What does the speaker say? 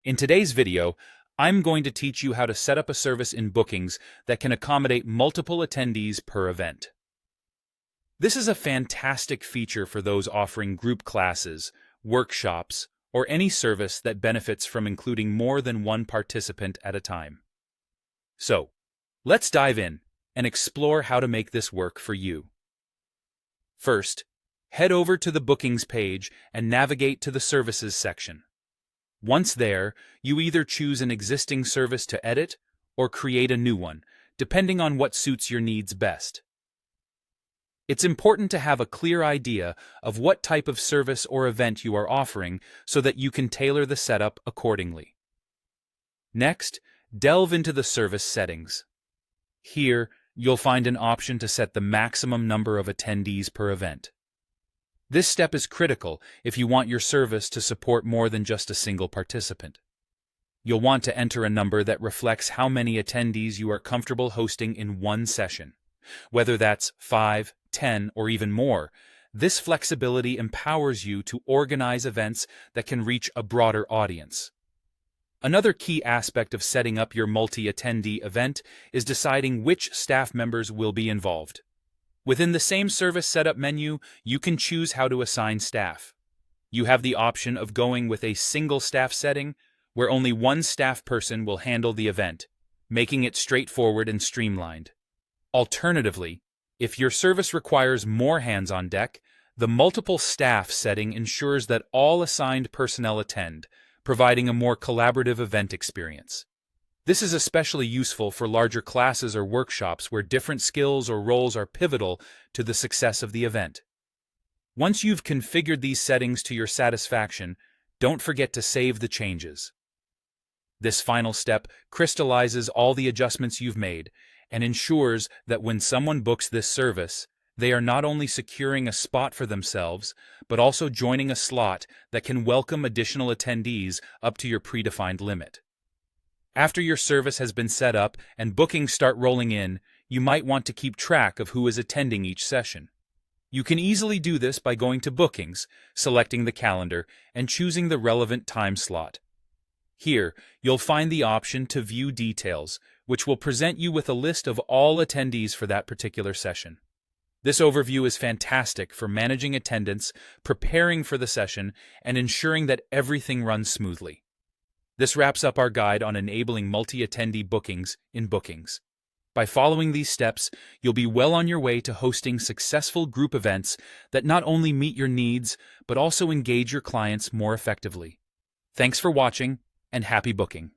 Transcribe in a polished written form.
In today's video, I'm going to teach you how to set up a service in Bookings that can accommodate multiple attendees per event. This is a fantastic feature for those offering group classes, workshops, or any service that benefits from including more than one participant at a time. So, let's dive in and explore how to make this work for you. First, head over to the Bookings page and navigate to the Services section. Once there, you either choose an existing service to edit or create a new one, depending on what suits your needs best. It's important to have a clear idea of what type of service or event you are offering so that you can tailor the setup accordingly. Next, delve into the service settings. Here, you'll find an option to set the maximum number of attendees per event. This step is critical if you want your service to support more than just a single participant. You'll want to enter a number that reflects how many attendees you are comfortable hosting in one session. Whether that's 5, 10, or even more, this flexibility empowers you to organize events that can reach a broader audience. Another key aspect of setting up your multi-attendee event is deciding which staff members will be involved. Within the same service setup menu, you can choose how to assign staff. You have the option of going with a single staff setting, where only one staff person will handle the event, making it straightforward and streamlined. Alternatively, if your service requires more hands on deck, the multiple staff setting ensures that all assigned personnel attend, providing a more collaborative event experience. This is especially useful for larger classes or workshops where different skills or roles are pivotal to the success of the event. Once you've configured these settings to your satisfaction, don't forget to save the changes. This final step crystallizes all the adjustments you've made and ensures that when someone books this service, they are not only securing a spot for themselves, but also joining a slot that can welcome additional attendees up to your predefined limit. After your service has been set up and bookings start rolling in, you might want to keep track of who is attending each session. You can easily do this by going to Bookings, selecting the calendar, and choosing the relevant time slot. Here, you'll find the option to view details, which will present you with a list of all attendees for that particular session. This overview is fantastic for managing attendance, preparing for the session, and ensuring that everything runs smoothly. This wraps up our guide on enabling multi-attendee bookings in Bookings. By following these steps, you'll be well on your way to hosting successful group events that not only meet your needs, but also engage your clients more effectively. Thanks for watching, and happy booking!